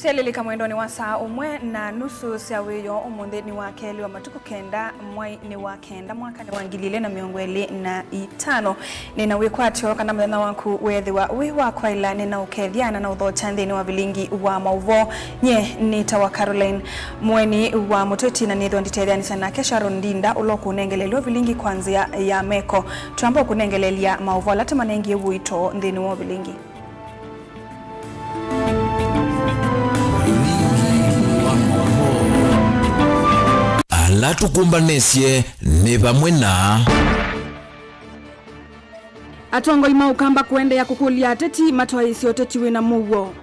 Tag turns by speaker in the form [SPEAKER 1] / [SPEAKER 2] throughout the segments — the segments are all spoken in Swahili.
[SPEAKER 1] Tusialilika mwendoni wa saa umwe na nusu cia wiyo umuthi ni wa keli wa matuku kenda mwai ni wa kenda mwaka ni wa 2025 nina wikwatyo kana muthenya waku wethiwa wi wa kwaila nina ukethiana na uthocha nthini wa vilingi wa mauvo nye ni tawa Caroline mweni wa muteti na nithwa nditethania na Sharon Ndinda uloku nengelelio vilingi kwanzia ya meko tuambo kunengelelia mauvo latima nengi wito nthini wa vilingi
[SPEAKER 2] latukumbanesye ni vamwe na
[SPEAKER 1] atongo ima ukamba kuende ya kukulia ateti matwaisi oteti wina muwo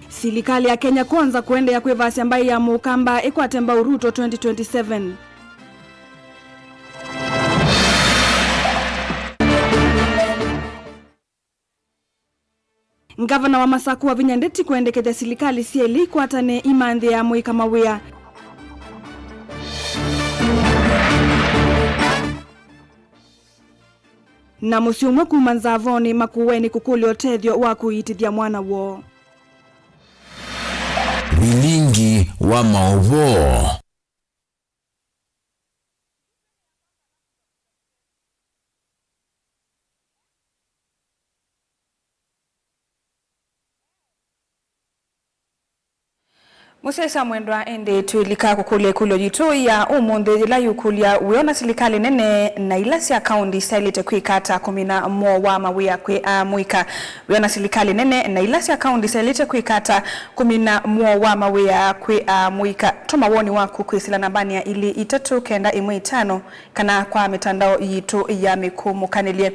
[SPEAKER 1] Serikali ya Kenya kwanza kuende ya kwevasi ambaye ya mukamba ikwatemba Uruto 2027 Ngavana wa Masaku wa Vinyandeti kuendekeza serikali sieli kwatane imandhi ya muika mawia. Na musiumwe kumanzavoni makuweni kukuli otethyo wa kuitithia mwana wo.
[SPEAKER 2] Vilingi wa mauvo.
[SPEAKER 1] Musesa mwendwa ende tuilika kukule kulo jitu ya umundi la yukulia uiona serikali nene na ilasi ya kaundi sailite kuikata 11 wa mawia kwe muika. Uiona serikali nene na ilasi ya kaundi sailite kuikata 11 wa mawia kwe muika. Tuma woni waku kuisila nambania ili itatu kenda imwe itano kana kwa mitandao yitu ya mikumu kanilie.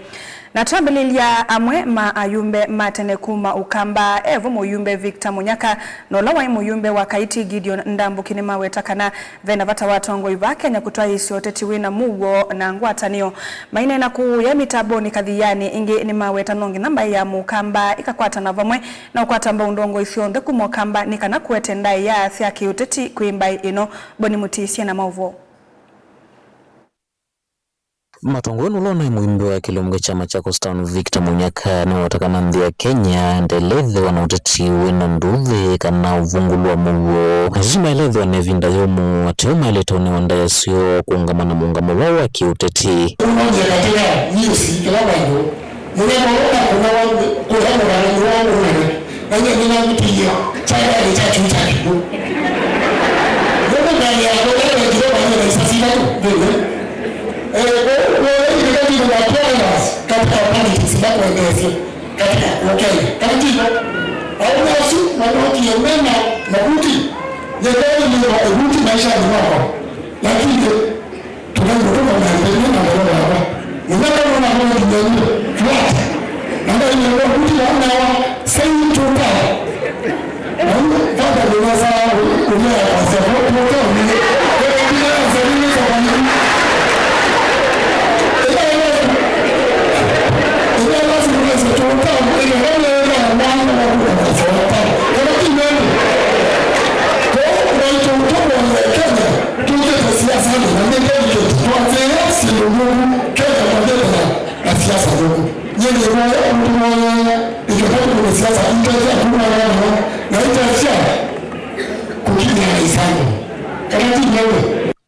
[SPEAKER 1] Na tuambelilia amwe maayumbe matene kuma ukamba evo muyumbe Victor Munyaka nolawa muyumbe wa Kaiti Gideon Ndambu kinema wetakana vena vata watongo ivake nya kutoa isi oteti wina muwo na ngwatanio maine na kuya mitaboni kadhiyani ingi ni maweta nongi namba ya mukamba ikakwata na vamwe na ukwata mba undongo isionde kumokamba nikana kuetendai ya siaki uteti kuimbai ino boni mutisia na mauvo.
[SPEAKER 3] Matongoni ulona muimbe wa kilomge chama cha Kostano Victor Munyaka na watakana ndhi ya Kenya ndelethe wanauteti wina nduve kana uvungulu wa muwo nazima elethe wa nevinda yomu atioma eleta unewanda ya sio kuungamana muungamo wao wa kiuteti
[SPEAKER 4] umonje katika nyusi kila wangu mwenye kuna wangu na nye nina mtiyo chaya ni chachu chachu mwene gani ya kwa wangu na isasina tu katika politics na kuendeleza katika Kenya. Katika au basi wanawake wema mabuti yeye ni mabuti maisha ni wao. Lakini tunaona na mbele na mbele hapa. Unaona na mbele ndio flat. Ndio ni mabuti na sai tupa. Ndio baba ndio sasa kulia kwa sababu tuko ni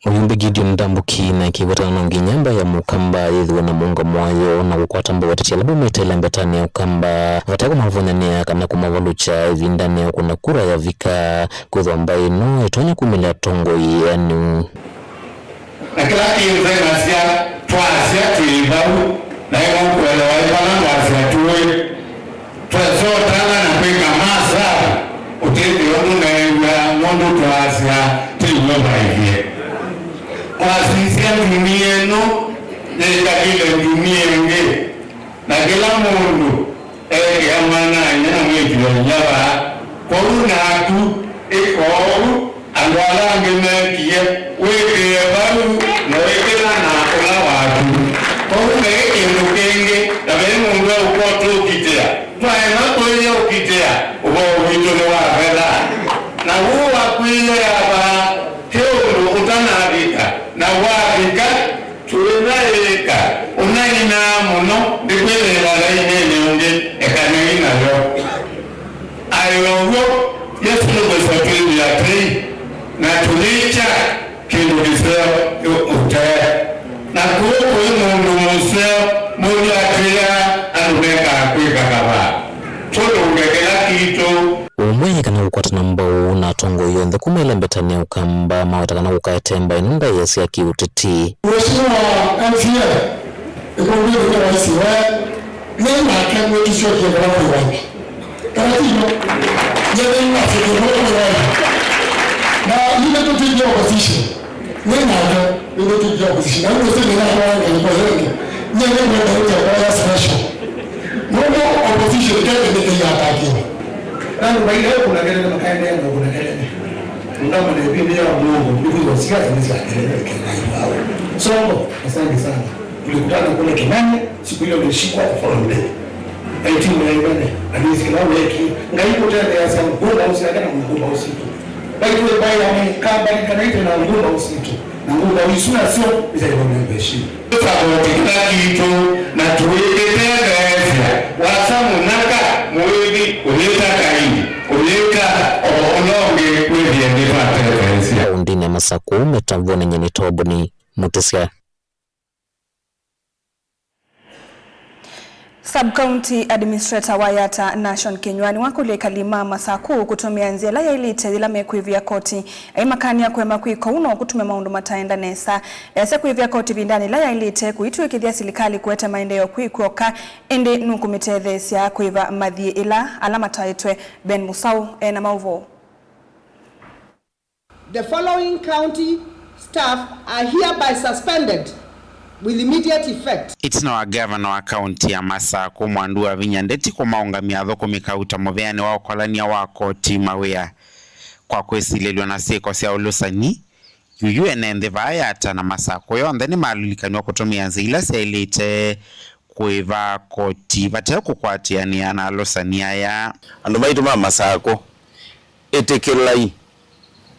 [SPEAKER 3] Uyumbe Gideon Ndambu kina kiwata nongi nyamba ya mukamba yedhiwa na muunga mwayo na kukwata mba watati labu mwitela mbetani ya ukamba vatako mavonania kana kumavalucha vindani ya kuna kura ya vika kutho ambaye no itonya kumila tongo yanu
[SPEAKER 5] na kila kiweza siya tuwasia tuibabu na hiyo kuwela walipana wasia tuwe tuwazotana na kweka masa utezi wanu na mundu tuwasia tuiweba hivye wasisia dunia no nilika kile dunia nge na kila mundu amana nyana mwejilo nyaba kwa unatu ikoru alwala ngemekie weke baru na weke na kola watu kwa unge indukenge na bene mundu ukoto ukitea twaena koye ukitea ubo wito wa fedha na huwa kuile hapa teo utana na wafika tunaeleka unaina kulicha kindu kiseo ute na kuku mundu museo mundu atria anumeka kwika kaba todo ungekela kitu
[SPEAKER 3] umwe kana ukwatana mbao na tongo yonthe kumelembetania ukamba mawatakana ukaetemba inunda yesi ya kiutiti
[SPEAKER 4] Mheshimiwa MCA ikumbili kwa raisi wa nema kemwe kisho kwa watu taratibu yeye ni afike na ile tuti ya opposition nema ile tuti ya opposition na ndio sisi na kwa wengi yeye ndio kwa special mbona opposition kete ya atakiwa
[SPEAKER 6] nani baile kuna kelele makaende yangu kuna kelele ndama na bibi ya Mungu ndivyo wasikia hizi kelele kelele songo asante sana tulikutana kule Kimani siku ile ulishikwa following day timu ya Uganda alizikila weki ngaipo tena ya sana ngomba usiaga na ngomba usiku bali ile baya ya kamba kanaita na ngomba usiku na ngomba usuna sio ile ngomba beshi
[SPEAKER 5] sababu kila kitu na tuweketea wasamu naka mwezi uleta kaini uleta olonge kwevi ndipata referensia
[SPEAKER 3] undine masaku metavone nyeni tobuni mutesia
[SPEAKER 1] Sub-County Administrator Wayata Nation Kinywani wakule kalima masaku kutumia nzela ya ilite zila mekuivya koti aimakania kwema kuiko uno kutume maundu mataenda nesa ese kuivya koti vindani la ya ilite kuituwe kithia silikali kuete maendeo kuikuoka indi nukumitethesya kuiva madhie ila alama taitwe Ben Musau na mauvo.
[SPEAKER 7] The following county staff are hereby suspended with immediate effect.
[SPEAKER 8] Itina wa governor wa county ya Masaku Mwandu wa Vinyandeti kumaungamia thoko mikauta muveani wa ukolania wa koti mawea kwa kwesilelwa na seko sia ulusani yuyu enende Wayata na Masaku yonthe ni malulikaniwa kutumia nzila sia ilite kuiva koti vateo kukwatiania na alusania ya
[SPEAKER 9] andu maituma Masaku itikilai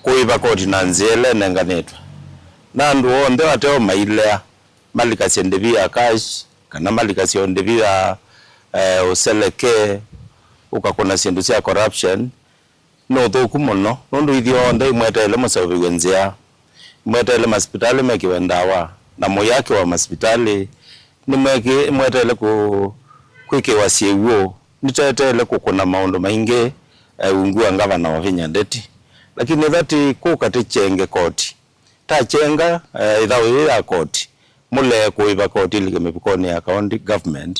[SPEAKER 9] kuiva koti na nzile nenganetwa na andu onthe wateo mailea malikasi ndivia cash kana malikasi ndivia useleke ukakona sindu cia corruption no thuku muno nundu ithio ndai mwetele musawi wenzia mwetele hospitali mekiwe ndawa na moyake wa hospitali ni mwetele kwikiwa ciego nitetele kukuna maundu maingi ungua ngavana wa Vinyandeti lakini thati kukati chenge koti ta chenga ithawi ya koti mule kuiva koti likimipikoni ya county government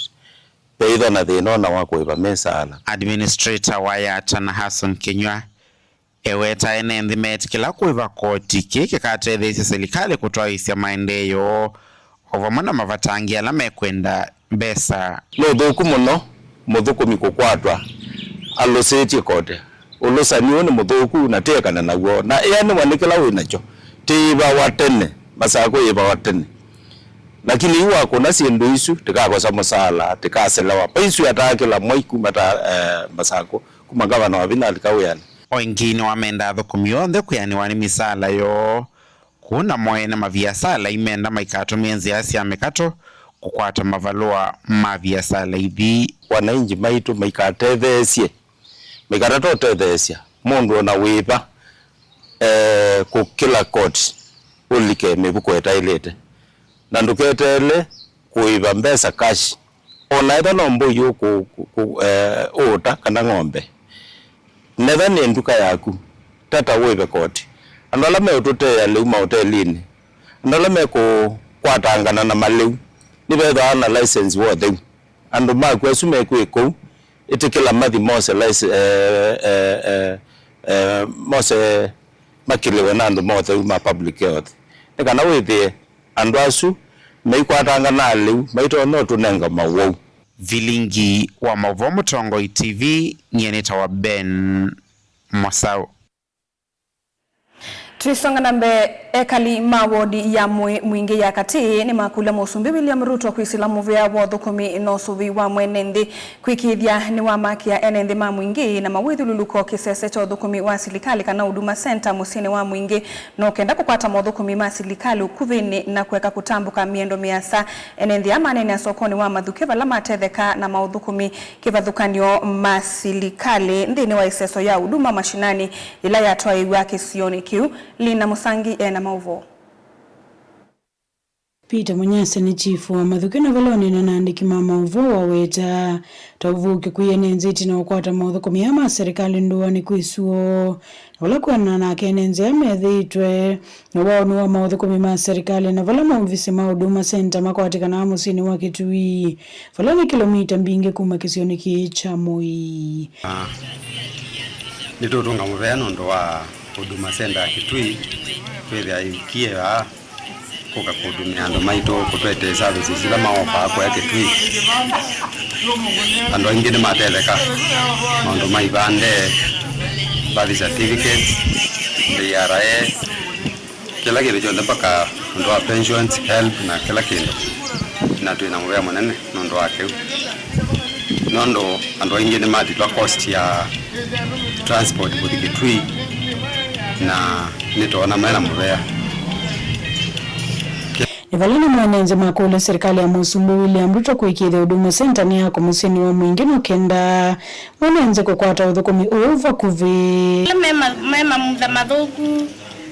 [SPEAKER 9] peidha na thinona wa kuiva mesala.
[SPEAKER 8] Administrator Wayata na Hassan Kinywa eweta enenthi metikila kuiva koti kiki katetheisya serikali kutoa isya maendeyo ovamana mavatangia la mekwenda mbesa
[SPEAKER 9] no thuku muno muthukumi kukwatwa alusetie kote ulusaniyo ni muthuku na tekana naguo na yani wanikila winacho tiiva watene Masaku iva watene lakini iwa kuna sindu isu tikakosa musala tikaselewa paisu yatakila mwaiku mata Masaku kuma gavana wa Vinali kawiyani
[SPEAKER 8] oingine wamenda thukumi yonthe kuyaniwa ni misala yo kuna moene maviasala imenda maikatumia nzia cia mikato kukwata mavalua maviasala ivi
[SPEAKER 9] wananchi maitu maikatetheesye mikatatotetheesya mundu na wiva kukila koti ulike mivuko etailete na nduketele kuiva mbesa cash ona ita no mbuyu uta kana ng'ombe netha ni nduka yaku tata wive koti andala me ututea leu mahotelini andala me kwatangana na maleu ni betha na license wo theu andu makwesu mekwiko itikila mathi mose mose makiliwe na andu mothe ma public health kana withie andu asu meikwatanga na liu maito no tunenga mawau
[SPEAKER 8] vilingi wa Mavomo Tongo TV nyeneta wa Ben Musau.
[SPEAKER 1] Tuisonga nambe ekali mawodi ya mwingi ya kati ni makula Musumbi William Ruto kuisilamu vya wadhu kumi nosuvi wa mwenendi kuikidhia ni wa maki ya enendi ma mwingi na mawidhu luluko kisese cho dhukumi wa silikali kana Huduma Center musini wa mwingi no kenda kukwata modhukumi ma silikali ukuvini na kuweka kutambuka miendo miasa enendi ama nene ya sokoni wa madhukiva lama tetheka na maudhukumi kiva dhukanyo ma silikali ndini wa iseso ya Huduma mashinani ila ya toa iwa kisioni kiu Lina Musangi ena mauvo.
[SPEAKER 10] Peter Munyasa ni chifu wa mathukino valoni na nandiki mama uvo waweta tavuki kuyene nziti na ukwata maudhu kumiyama serikali nduwa ni kuisuo wala kuwana na kenenzi ya medhitwe na wao wa maudhu kumima serikali na vala mauvisi mauduma senta makwatika na amusini wa Kitui vala ni kilomita mbinge kuma kisioni kicha moi
[SPEAKER 11] nitutunga muveno ndo wa huduma senta Kitui kweli aikie kuka kudumia ando maito kutwete services zila maofa kwa Kitui ando ingine mateleka ando maibande birth certificates DRA kila kitu jonde mpaka ndo wa pensions help na kila kitu na tuinamwea mwanene ndo wake nondo ando ingine matitwa cost ya transport kwa Kitui na nitoona mena mwea
[SPEAKER 10] Nivalina mwanenze makule serikali ya Musumbu William Ruto kuikidhe huduma senta ni yako musini wa mwingine kenda mwanenze kukwata udhukumi uva kuvi
[SPEAKER 12] mema muda madhuku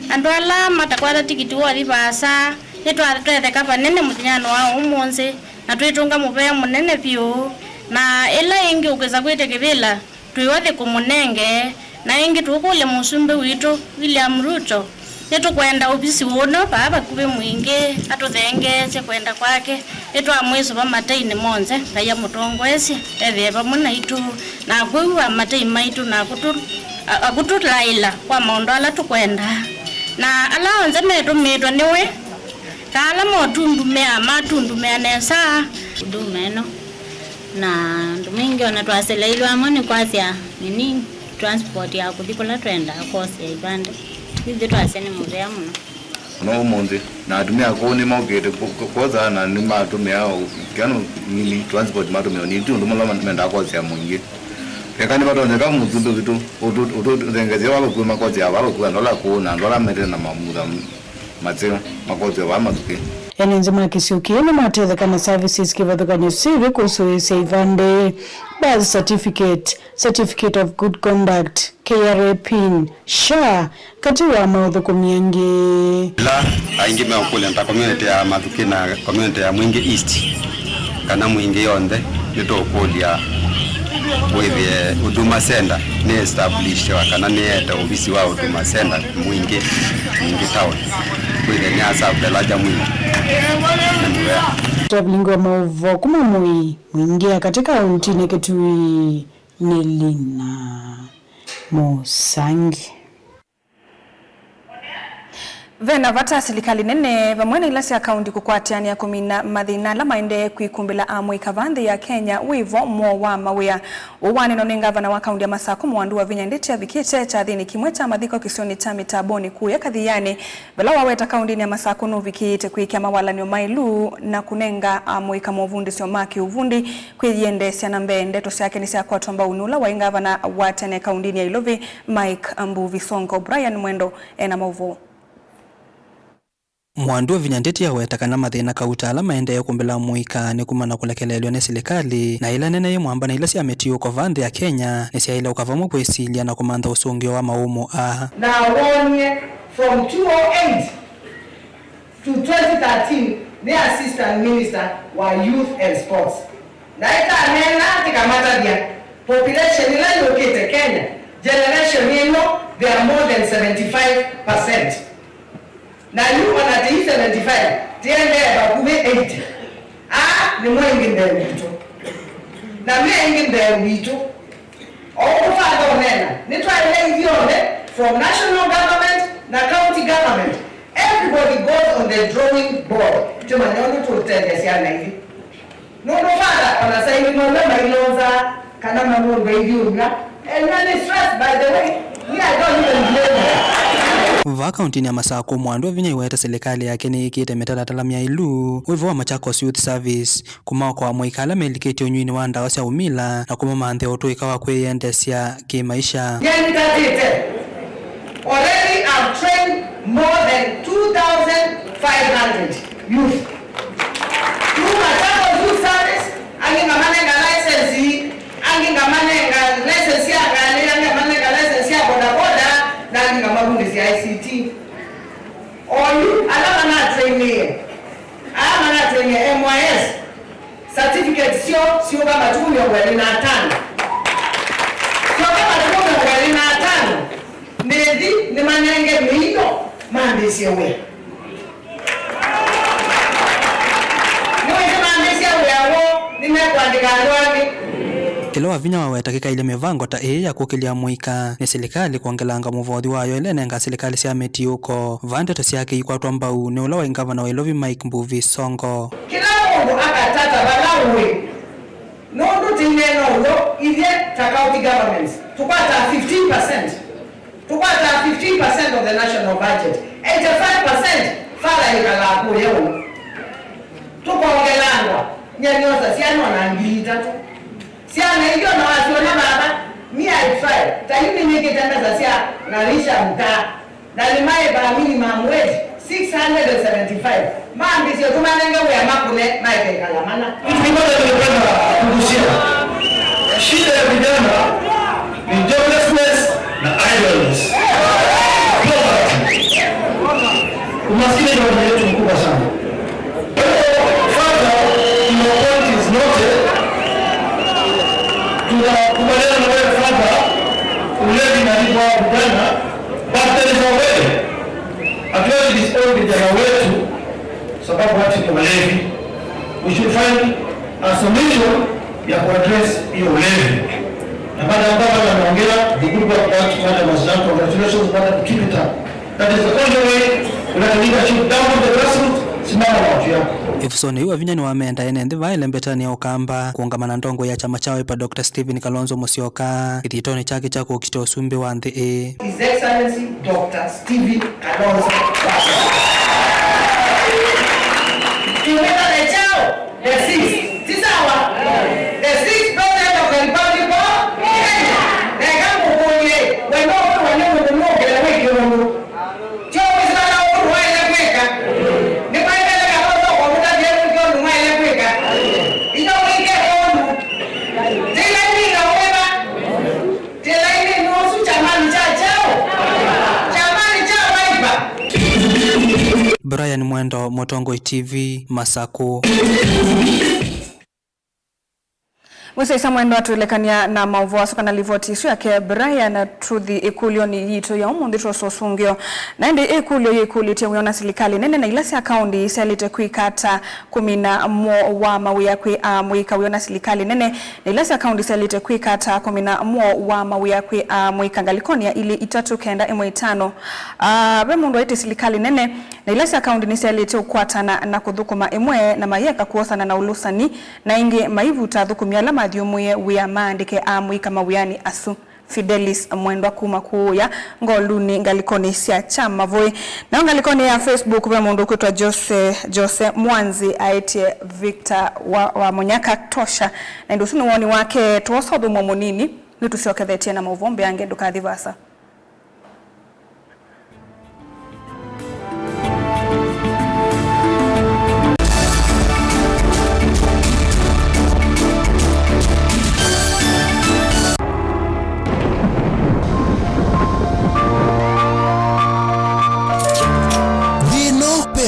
[SPEAKER 12] andwala matakwata tikiti wa ribasa netwa twethe kapa nene mutinyano wa umonze na twitunga mupea munene pio na ela ingi ukeza kwete kivila tuiwathe kumunenge na ingi tukule Musumbu wito William Ruto neto kwenda ofisi wono baba kube mwingi atuthengeze kwenda kwake neto amweso ba mataine monze kaya mutongwesi etheba muna itu na kwewa matai maitu na akutulaila kwa maondo ala tukwenda na ala onze meto meto niwe kala motundumea matundumea nesa
[SPEAKER 13] udumeno na ndumingi ona twaseleilwa amoni kwasya nini transport ya kudikola twenda kosi ya ibande hizi twasene muvea muno
[SPEAKER 14] no monde na atumia ko ni mogete koza na ni matumia kano ni transport matumia ni tundu mala menda koza mwingi ekani batonye ka muzundu vitu odo dengeze walo ku makoza ya walo ku ndola ko na ndola mere na mamuda mateo makoza wa maduke
[SPEAKER 10] Enenze makisiukie na mateza kana services kivadhukanya siri kuhusu Seivande, birth certificate of good conduct, KRA pin, SHA, katiwa maudhu kumiangi.
[SPEAKER 11] La, aingi meokule nta community ya madhuki na community ya Mwingi East. Kana Mwingi yonde, nito ukuli ya with Huduma Center ni established wakana ni eta ofisi wa Huduma Center Mwingi town with nyasa belaja Mwingi
[SPEAKER 10] Tablingo mauvo kuma mwingia katika untine Kitui ni Lina Musangi.
[SPEAKER 1] Vena vata serikali nene vamwena ilasi ya kaunti kukwatiani ya kumina madhina la maende kuikumbila amwe kavandhi ya Kenya wivo mo wa mawea uwani nonenga vana wa kaunti ya Masako mwandu wa vinyandeti ya vikite cha dhini kimweta madhiko kisioni cha mitaboni kuya kadhiyani vela waweta kaunti ya Masako no vikite kuikia mawala ni omailu na kunenga amwe kama uvundi sio maki uvundi kuyiende siya mbende tosi yake ni siya kwa tomba unula wa inga vana watene kaunti ya Ilovi Mike Mbuvi Sonko Brian Mwendo ena mauvo.
[SPEAKER 15] Mwandu wa vinyandeti ya wetakana mathina kautala maende ya kumbila muika ni kumana kulekelelwa na serikali na ila nene mwamba na ila si ametiyo kwa vande ya Kenya ni siya ila ukavamu kwesilia na kumanda usungio wa maumo
[SPEAKER 7] Now 1 year from 2008 to 2013 the assistant minister wa youth and sports. Na ita nena tikamata dia population ila located Kenya generation ino they are more than 75%. Na you wana ti 75 tiende bakube 80 ni mwengi ndero wito na mwengi ndero wito okufanga onena nitwaile ivyone from national government na county government everybody goes on the drawing board tumanyono tutendesiana hivi nono fanga wanasaini mwana ilonza kana mambo hivyo and none stress by the way I don't even blame
[SPEAKER 15] Va kaunti ya Masako mwandu wa vinya iweta serikali yake ni ikite metalatala mya ilu wivu wa Machakos Youth Service kumao kwa mwikala meliketi onyuini wa ndawa sya umila na kuma manthe otu ikawa kweyendesya kimaisha.
[SPEAKER 7] Already I've trained more than 2,500 youth. Through Machakos Youth Service, angingamanenga license, angingamanenga license ya gani, angingamanenga license ya bodaboda, na angingamanenga ICT. alama na training. Alama na training MYS. Certificate sio kama 15. Sio kama 15. Nedi ni manenge miyo mande siwe.
[SPEAKER 15] Kila wavinya wawetakika ile mivango ta ya kukilia muika ni serikali kuongelanga muvodhi wayo ile nenga serikali sia meti uko vande to siake ikwatwa mbau ne ula wa gavana wa Ilovi Mike Mbuvi Songo.
[SPEAKER 7] Kila mungu akatata balawe nondo tineno lo ile county governments tupata 15%. Tupata 15% of the national budget. 85% fala ikala kuleo. Tukongelangwa nyanyoza siano na ngita tu. Siana hiyo na wasiona baba mimi I try. Tayuni ningetangaza sia nalisha mtaa. Na limaye ba minimum wage 675. Mambi sio tumanenge wa makune Mike Kalamana.
[SPEAKER 6] Tukimbona tunapenda kugusia. Shida ya vijana ni joblessness na idleness. Umaskini ndio yetu mkubwa sana. Tunakubaliana na wewe kwamba ulevi unalipwa vijana, but there is a way. Hatuwezi dispose vijana wetu sababu watu ni walevi. We should find a solution ya kuaddress hiyo ulevi. Na baada ya baba anaongea, the group of that wanda masjid, congratulations, but keep it up. That is the only way we can leadership down to the grassroots. Simama watu yako.
[SPEAKER 15] Ifusoni huwa vinyani wameenda enende vaile mbetani ya ukamba kuungamana ndongo ya chama chao pa Dr. Stephen Kalonzo Musyoka kititoni chake cha kukita usumbi wa ndhe
[SPEAKER 7] His Excellency Dr. Stephen Kalonzo Musyoka the sixth. This hour, the sixth president of the Republic of Kenya. The Gambuye, when no one knew the more than a week ago. Joe is not over while the quicker. The Bible also over that you go to my quicker. You know, we get on. They like me, however. They like me, no, such a man, Chao. Chamani Chao,
[SPEAKER 15] Brian Mwendo, Motongoi TV, Masako.
[SPEAKER 1] Mwese isa mwendo atuelekania na mauvu wa soka na livoti isu yake Brian na truthi ikulio ni yito ya umu ndito sosungio na ende ikulio yikuli tia uyona silikali nene na ilasi akaundi isalite kuikata kumina mo wa mawia kwe mwika uyona silikali nene na ilasi akaundi isalite kuikata kumina mo wa mawia kwe mwika ngalikoni ya ili itatu kenda imo itano bemundu wa iti silikali nene na ilasi akaundi nisalite ukwatana na kudhukuma imwe na mayeka kuosana na ulusani na ingi maivu utadhukumia lama diumuye wia maandike amwika mawiyani asu Fidelis Mwendwa kuma kuya ngoluni ngalikoni sia chama voi na ngalikoni ya Facebook kwa mundu kutwa Jose Mwanzi aitie Victor wa Monyaka tosha na ndio sunu woni wake tuosodo momonini nitusiokethetie na muvombe yange dukadhivasa.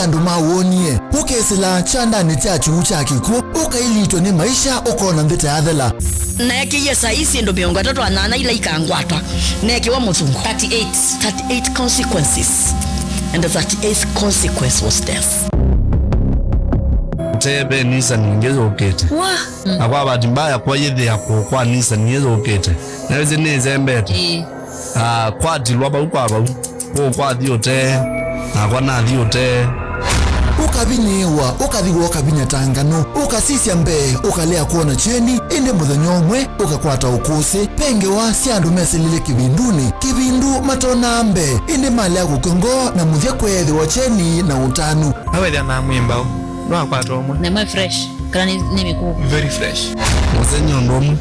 [SPEAKER 16] Andu mawonie ukesila chanda ni chachu chakikuo ukailito ni maisha ukona ndete athela
[SPEAKER 17] neke yesa isi ndo miongo atatu anana ila ikangwata neke wa muzungu 38 consequences and the 38th consequence was death.
[SPEAKER 14] Tebe nisa ningezo ukete akwa bati mbaya kwa yedhe yako kwa nisa ningezo ukete naweze neze mbete kwa dilwaba ukwaba kwa diote akwa na diote
[SPEAKER 16] ukabiniwa ukathiwa ukabinyatangano ukasisya mbe ukalea kuona cheni inde muthonyomwe ukakwata ukusi pengewa siandu mesilile kibindu matona mbe inde mali akukongo na muthya kwethi wa cheni na utanu
[SPEAKER 18] awethia na mwimbao no akwata omwe
[SPEAKER 17] na my fresh kana ni miku
[SPEAKER 18] very fresh
[SPEAKER 14] musenyo ndomu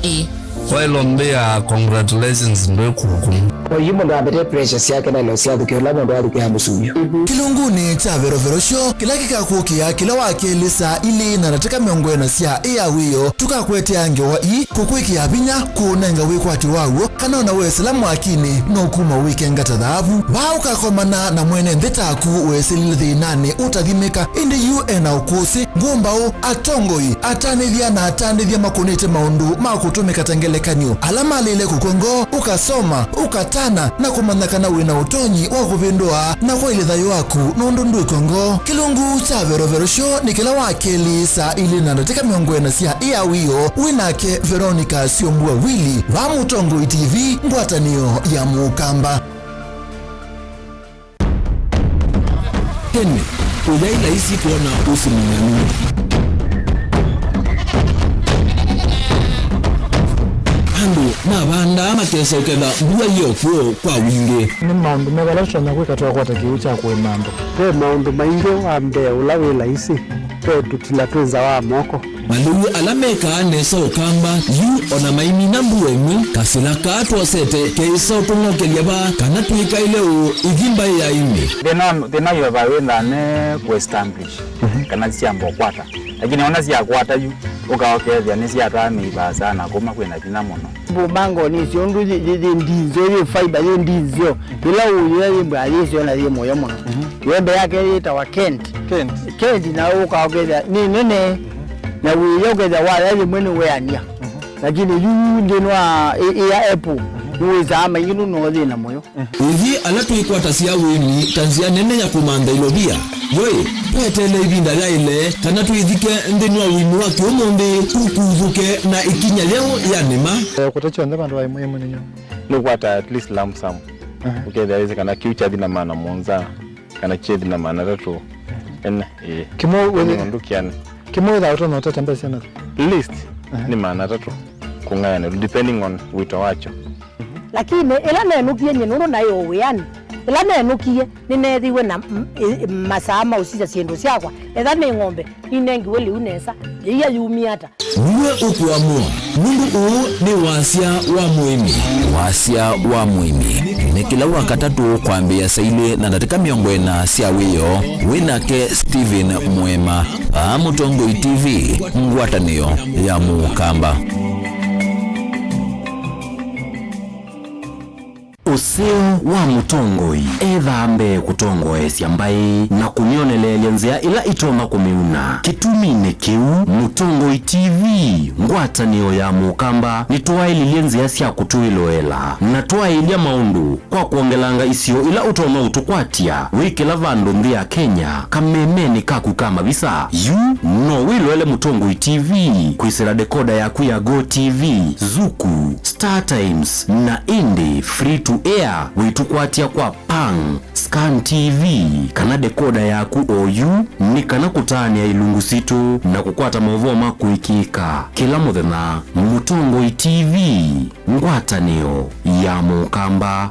[SPEAKER 14] wailo mbea congratulations ndo kuku
[SPEAKER 19] oyimo ndo abete pressures yake na lo sia dukio lamo ndo alikuwa musuyo
[SPEAKER 16] kilunguni cha Vero Show kila kikakukia kila wakilisa ili na nataka miongwena sia wiyo tukakwetea ngewa kukwiki abinya kunenga wikwati wawo kana na we salamu akini no kuma weekend gatadhabu wao kakomana na mwene ndetaku wesilili nane utathimika indi UN ukusi ngumbao atongoi atanithia na atanithia makunite maundu makutumika tangelekanyo alama lile kukongo ukasoma ukatana na kumanyakana wina utonyi wa kuvindua na kwa ile thayo waku nondundu kongo kilungu cha Vero Show ni kila wakeli saa ili na nataka miongwena sia wiyo winake Veronica Siombua Willy wa Mutongo TV ngwatanio ya Mukamba
[SPEAKER 2] tene udaila isi kuona usiminami andu na banda amakesa ukenda mbua hiyo kuo kwa wingi
[SPEAKER 20] ni maundu megalesho na kwikatoa kwa takiucha kwa mambo pe maundu maingi wa mbe ulawila isi pe tutila twenza wa moko
[SPEAKER 2] Malugu alameka nesa ukamba yu ona maimi nambu wemu kasila katwa sete keisa utunga keliaba kana tuika ileu igimba ya imi
[SPEAKER 21] Dena yu wawenda ne kuestablish kana siambo kwata lakini ona siya kwata yu ukaokezia ni siya tami ibasa kuma kwenda kina mono
[SPEAKER 19] bumango ni siondu ndinzo ye fiber ye ndinzo ila uye yimba yesio na ye moyo mono yembe yake itawa Kent na ukaokezia ni nene na wiyogeza wala ye mwene weania lakini yu ndinwa ya Apple yuza ama yinu nozi na moyo
[SPEAKER 2] uzi alatuikwata siya wini tanzia nene ya kumanda ilobia yoye petele ibinda ya ile kana tuizike ndinwa winu waki umonde kukuzuke na ikinya leo ya nema
[SPEAKER 20] kutacho ndaba ndo waimwe mwenye
[SPEAKER 21] ni kwata at least lump sum ukeza hizi kana kiucha dina maana monza kana chedi na maana tatu
[SPEAKER 20] kimo wewe
[SPEAKER 21] ndukiana
[SPEAKER 20] kimo da utono tatamba sana
[SPEAKER 21] list ni maana tatu kungana depending on wito wacho
[SPEAKER 22] lakini ila nenukie nyenuru nayo uyani ila nenukie ninethiwe na masama usija siendo siakwa etha ni ng'ombe inengi weli unesa iya yumi ata
[SPEAKER 2] niwe ukuamua mundu uu ni wasia wa muimi ni kila wakatatu kwambia saile na nataka miongwena sia wiyo winake Steven Mwema Mutongo TV ngwatanio ya Mukamba
[SPEAKER 3] useo wa Mutongoi ethambe kutongoesya mbai na kunionelelya nzia ila itoma kumiuna kitumine kiu Mutongoi TV ngwatanio ya Mukamba nitwaililie nzia sya kutuiloela na twailia maundu kwa kuongelanga isio ila utoma utukwatia wikila vandu nthi ya Kenya kamemeni kaku kama visa yu no wiloele Mutongoi TV kwisira dekoda yaku ya Go TV Zuku Star Times na Indie free to air witukwatia kwa Pang Scan TV kana dekoda yaku OU ni kana kutania ilungu situ na kukwata mavoma kuikika kila muthenya Mutongoi TV ngwatanio ya Mukamba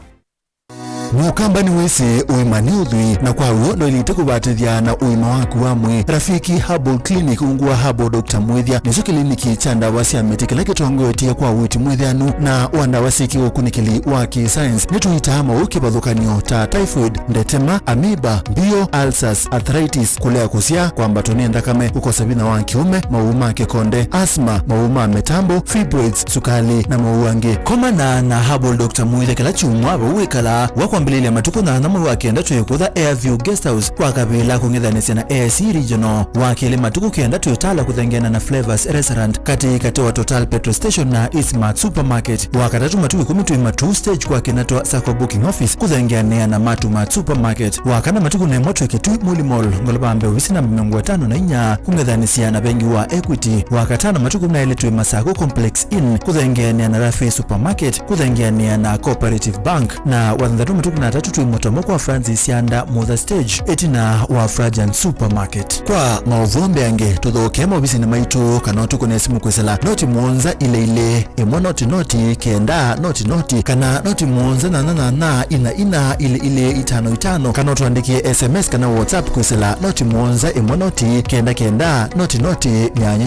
[SPEAKER 16] Mukamba ni wese uimani udhui na kwa huo ndo ilite kubatithia na uima waku wamwe Rafiki Herbal Clinic ungua Herbal Dr. Mwithia nizo kliniki cha ndawa cia miti kila kitongoetie kwa witi mwithianu na wandawa siki ukunikili wa ki-science nituitama ukibadhukanio ta typhoid, ndetema, amoeba, bio, ulcers, arthritis, kulea kusia kwa mbatoni ndakame ukosa bina wa kiume, mauma kikonde, asma, mauma metambo, fibroids, sukali na mauange. Komana na Herbal Dr. Mwithia kila chumwa wawikala wakwambililia matuku na namu wakenda tuyekutha Airview Guest House kwa kabila kungithanisya na AIC Regional wakili matuku kenda tuyotala kuthengiana na Flavors Restaurant kati wa Total Petrol Station na Eastmart Supermarket wakatatu matuku 10 tuimatu stage kwa kinatwa Sacco Booking Office kuthengiana na Matumat Supermarket wakana matuku na moto kitu Muli Mall ngolobambe ofisi na 54 kungithanisya na bengi wa Equity wakatana matuku na ile tuimasako Complex Inn kuthengiana na Rafi Supermarket kuthengiana na Cooperative Bank na wandhatu matuku na tatu tuimotomo kwa Francis Yanda Mother Stage etina wa Frajan Supermarket kwa mauvombe yange tuthoke mobisi na maitu kanotu kune simu kwesela noti muonza ile imwa noti kenda noti kana noti muonza na ina ile itano kana tuandikie SMS kana WhatsApp kwesela noti muonza imwa noti kenda noti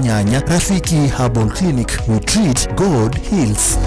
[SPEAKER 16] nyanya. Rafiki Herbal Clinic, we treat, God heals.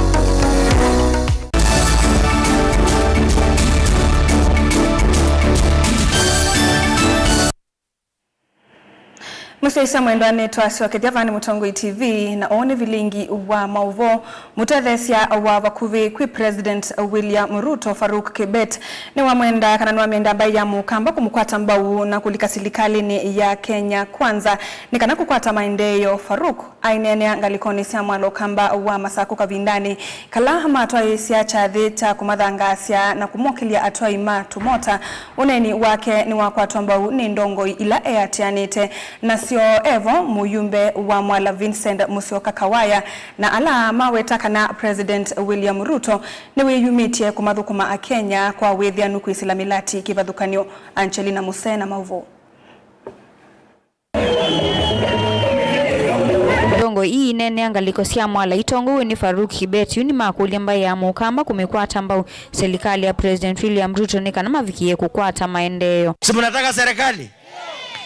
[SPEAKER 1] Musaisa mwendwane twasi wakethia Mutongo TV na one vilingi wa mauvo mutethesia wa vakuvi kwi President William Ruto Faruk Kibet ni wa mwenda kana nwa mienda ambaye ya mukamba kumukwata mbau na kulika serikali ni ya Kenya kwanza ni kana kukwata maendeleo. Faruk ainene angalikoni sia mwalo kamba wa masako kavindani kala matwa sia chatheta kumadhangasia na kumokilia atwa ima tumota uneni wake ni wakwatwa mbau ni ndongo ila eatianite na sio evo muyumbe wa mwala Vincent Musyoka Kawaya na ala mawetaka na President William Ruto ni wiyumitie kumathukuma a Kenya kwa wethia nuku isilamilati kivadhukanio. Angelina Musena mauvo
[SPEAKER 4] ndongo hii nene angaliko sia mwala itongo ni Faruk Kibet yuni makuli ambaye ya mukamba kumekwata ambao serikali ya President William Ruto ni kana mavikie kukwata maendeleo.
[SPEAKER 5] Si mnataka serikali?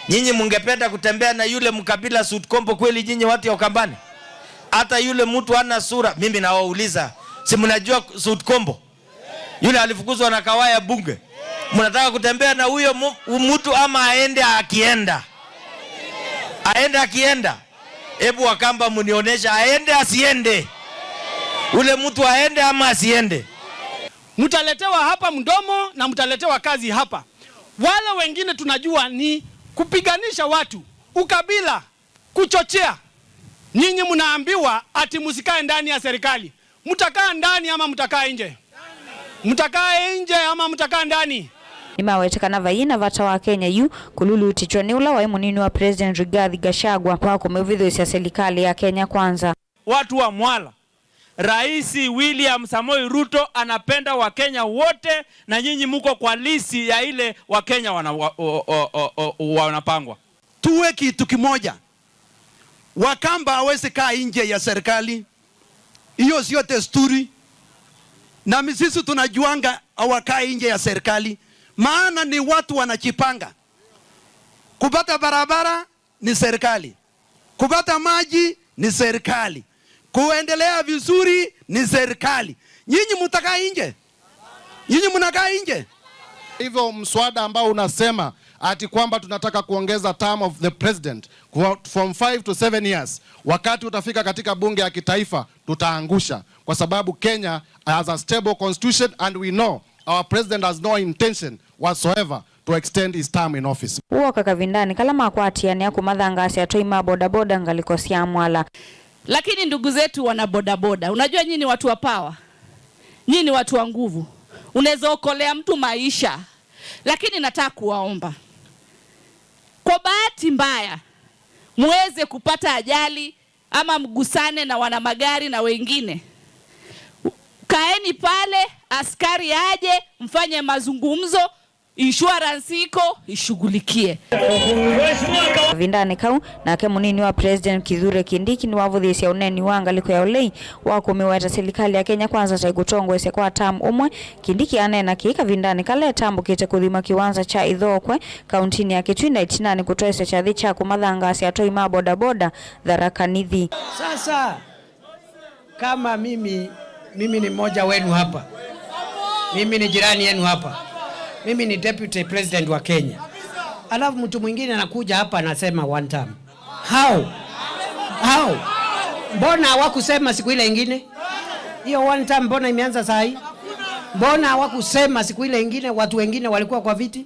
[SPEAKER 5] Nyinyi mungependa kutembea na yule mkabila Sutkombo kweli nyinyi watu ya Ukambani? Hata yule mtu ana sura, mimi nawauliza, si mnajua Sutkombo? Yule alifukuzwa na Kawaya bunge. Mnataka kutembea na huyo mtu ama aende akienda? Aende akienda? Hebu Wakamba mnionyesha aende asiende. Ule mtu aende ama asiende?
[SPEAKER 23] Mtaletewa hapa mdomo na mtaletewa kazi hapa. Wale wengine tunajua ni kupiganisha watu, ukabila, kuchochea. Nyinyi mnaambiwa ati msikae ndani ya serikali. Mtakaa ndani ama mtakaa nje? Mtakaa nje ama mtakaa ndani?
[SPEAKER 4] Nimawetekana vaina vata wa Kenya yu kululu utichwani ula wa munini wa President Rigathi Gachagua kwa kumevidho isia serikali ya Kenya kwanza.
[SPEAKER 23] Watu wa Mwala, Rais William Samoei Ruto anapenda wa Kenya wote na nyinyi muko kwa lisi ya ile wa Kenya wanapangwa.
[SPEAKER 24] Tuwe kitu kimoja. Wakamba hawezi kaa nje ya serikali. Hiyo sio desturi. Na sisi tunajuanga hawakai nje ya serikali. Maana ni watu wanajipanga. Kupata barabara ni serikali. Kupata maji ni serikali. Kuendelea vizuri ni serikali. Nyinyi mtakaa nje? Nyinyi mnakaa nje?
[SPEAKER 25] Hivyo mswada ambao unasema ati kwamba tunataka kuongeza term of the president from 5 to 7 years, wakati utafika katika bunge ya kitaifa tutaangusha, kwa sababu Kenya has a stable constitution and we know our president has no intention whatsoever to extend his term in office.
[SPEAKER 4] Uoka kavindani kalama akwatiani ya kumadhangasi ya toima bodaboda ngalikosia Mwala.
[SPEAKER 26] Lakini ndugu zetu wana bodaboda, unajua nyinyi watu wa power, nyinyi watu wa nguvu, unaweza okolea mtu maisha. Lakini nataka kuwaomba, kwa bahati mbaya muweze kupata ajali ama mgusane na wana magari na wengine, kaeni pale, askari aje, mfanye mazungumzo, insurance iko ishughulikie.
[SPEAKER 4] Vindani kau na kemunini wa President Kithure Kindiki ni wavuthisia uneni wangaliko ya ulei wako umeweta serikali ya Kenya kwanza taigutongo ese kwa tamu umwe. Kindiki anena kika vindani kale tambu kite kuthima kiwanza cha Ithokwe kauntini ya Kitui na itinani kutoa ese cha thicha kumathangasi atoi maboda boda Tharaka Nithi.
[SPEAKER 27] Sasa kama mimi ni mmoja wenu hapa, mimi ni jirani yenu hapa, mimi ni deputy president wa Kenya, alafu mtu mwingine anakuja hapa anasema one term. How? Mbona hawakusema siku ile ingine? Hiyo one term mbona imeanza saa hii? Mbona hawakusema siku ile ingine watu wengine walikuwa kwa viti?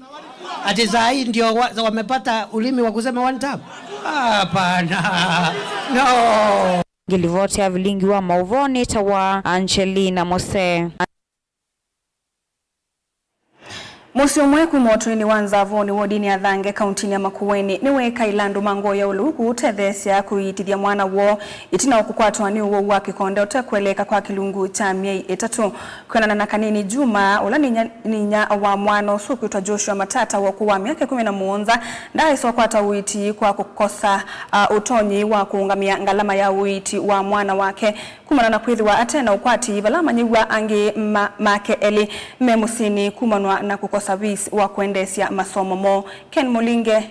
[SPEAKER 27] Ati saa hii ndio wamepata ulimi wa kusema one term? Hapana. No.
[SPEAKER 4] Gilivoti ya vilingi wa mauvoni tawa Angelina Mose.
[SPEAKER 1] Musi umweku moto ni wanzavo ni wodini ya Thange kauntini ya Makueni ni weka ilandu mango ya uluku utethesia kuitithia mwana wo itina wakukwatwa ni uwo wake konde utakweleka kwa kilungu cha miei 3 kwenana na Kanini Juma ula ninya wa mwana suku itwa Joshua Matata wakuwa miaka 11 ndai sokwata uiti kwa kukosa utonyi wa kuungamia ngalama ya uiti wa mwana wake kumana na kwithiwa atena ukwati balama nyiwa angi make eli memusini kumanwa na kukosa visi wa kuendesia masomo mo. Ken Molinge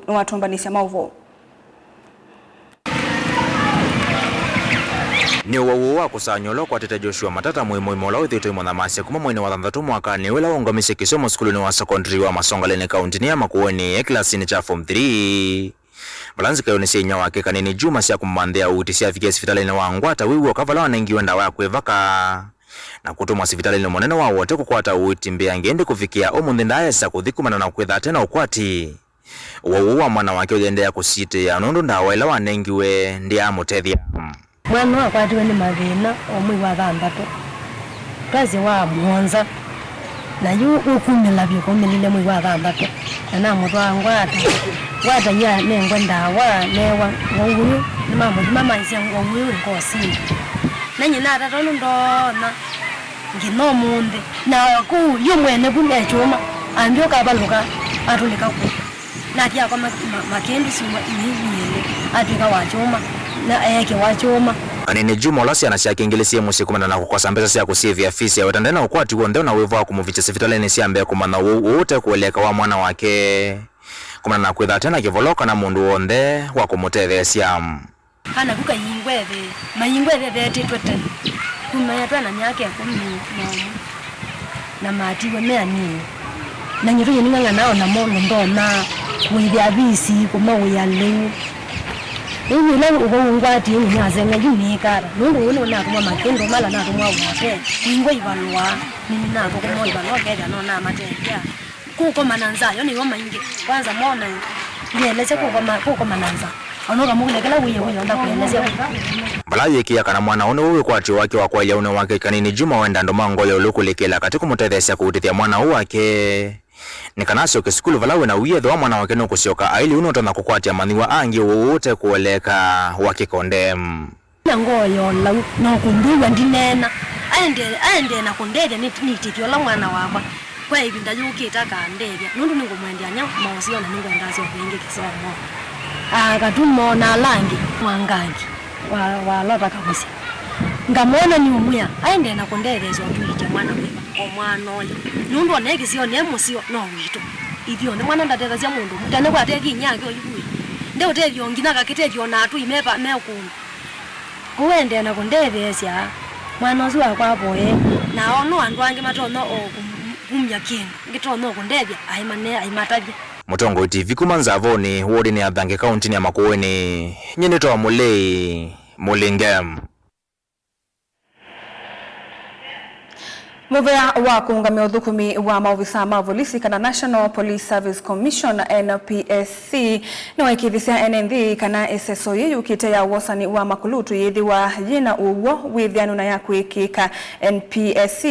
[SPEAKER 1] nuwatumbanisha mauvo.
[SPEAKER 28] ni uwau wa kusanyolo kwa tete Joshua Matata muhimu mola withito imwanamasi kuma mwene wa 3 mwakani wela wongomishe kisomo skuluni wa secondary wa Masongaleni kauntini ya Makueni ya klasini cha form 3. balanzi kayo ni senya wake Kanini Juma cia kummanthia uti cia fikia hospitali wa Ngwata wiwo kavala wanengi wenda wa kwevaka na kutumwa hospitali munene wa wote kukwata uti mbia ngende kufikia umuthi ndaesa kuthikumana na kwetha tena ukwati wa mwana wake ugendea kusite ya nundu ndawa ila wanengiwe ndia mutethia
[SPEAKER 22] mwana wakwatiwe ni mathina omwi wa thantatu kazi wa Mwanza na yu ukumila byokomilile mwi wa thantatu na mutwa Ngwata ya nengwa ndawa newa ng'uyu ni mama isia ng'uyu ngosi na nyina tatono ndona ngino munde na ku yumwene bune chuma ambyo kabaluka atulika ku na kia kwa makendi sima inyele atika wa chuma na yake wa chuma
[SPEAKER 28] Kanini Juma olasi anasia kingilisi musi kumana na kukosa mbeza sia kusivya fisi ya wetandena ukwati uo ndeo na wevu wa kumuvicha sifitale ni siya mbea kumana uute kueleka wa mwana wake kumana na kwetha tena kivoloka na mundu onde wa kumuteve siya
[SPEAKER 22] hana kuka yingweve mayingweve titwe tena kumaya na nyake kumi na matiwe mea nini na nyiruye ninganga nao na mono ndona kuivya bisi kumawe ya leo hivi leo uko Ngwati ni azenga yunikara nungu uno na kuma makendo mala na kuma wote ingwe ibalwa mimi na ko kuma ibalwa kega no na mateja kuko mananza yo ni woma inge kwanza mona ngeleze kuko mananza anoga mugule kala wiye nda kuelezea
[SPEAKER 28] balaye kia kana mwana one wewe kwati wake wa kwa yaune wake Kanini Juma wenda ndo mango yo lukulekela katika mutethesya kuutithia mwana wake nikanasio kesikulu valawe na uyetho wa mwana wake no kusioka aili uno tona kukwatia maniwa angi wote kuoleka wake kondem
[SPEAKER 22] na ngoyo la no kumbiwa ndinena aende na kondede nitikio la mwana wakwa kwa hivi ndajukita kandeja nundu ningomwendia nya maosio na ningo ndazi ovinge kisomo katumo na langi mwangangi wa lota kabisa ngamona ni umuya aende na kondelezo tuite mwana wiba o mwana oyo nundu oneki sio ne musio no wito ivyo ne mwana ndateza cia mundu mutane kwa teki nyake oyibui nde utevyo ngina kakitevyo na atu imepa mekunu kuende na kondelezya mwana ozu akwa boye na ono andu ange matono o kumya kindu ngitono kondevya aimatavya
[SPEAKER 28] Mutongo TV kumanzavoni wodi ni Athange kaunti ya Makueni nyene to mulei mulingam
[SPEAKER 1] Muvea wa kuungamia uthukumi wa maofisa ma polisi kana National Police Service Commission NPSC na waikithisia NNV kana SSO yukite ya wasani wa makulutu yethi wa jina uwo withianu na ya kuikika NPSC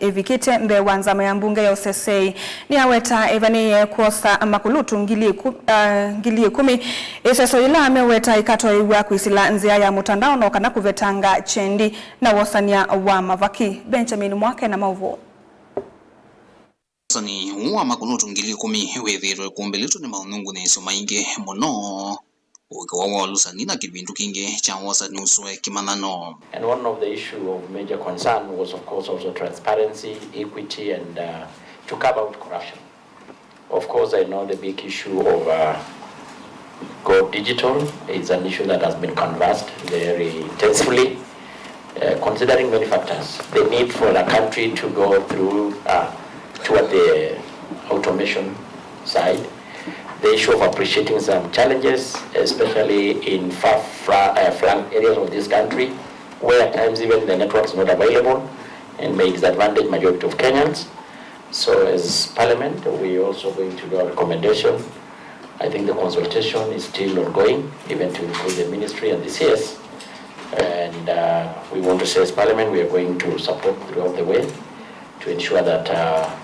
[SPEAKER 1] evikite mbe wanzama ya mbunge ya OSSA ni aweta evani kuosa makulutu ngili 10 SSO ila ameweta ikato iwa kuisila nzia ya mutandao na kana kuvetanga chendi na wasania wa mavaki Benjamin Mwake na mauvo
[SPEAKER 6] Sani uwa makunutu ngili 10 wethirwe kumbelitu ni maunungu ni somainge muno ukiwawa lusani na kibindu kinge cha wasani uswe kimanano.
[SPEAKER 7] And one of the issue of major concern was of course also transparency, equity and to curb out corruption. Of course I know the big issue of Go Digital is an issue that has been canvassed very intensively. Considering many factors, the need for the country to go through toward the automation side, the issue of appreciating some challenges, especially in far-flung areas of this country, where at times even the network is not available and may disadvantage majority of Kenyans. So as Parliament, we are also going to do a recommendation. I think the consultation is still ongoing, even to include the ministry and the CS. And we want to say as Parliament, we are going to support throughout the way to ensure that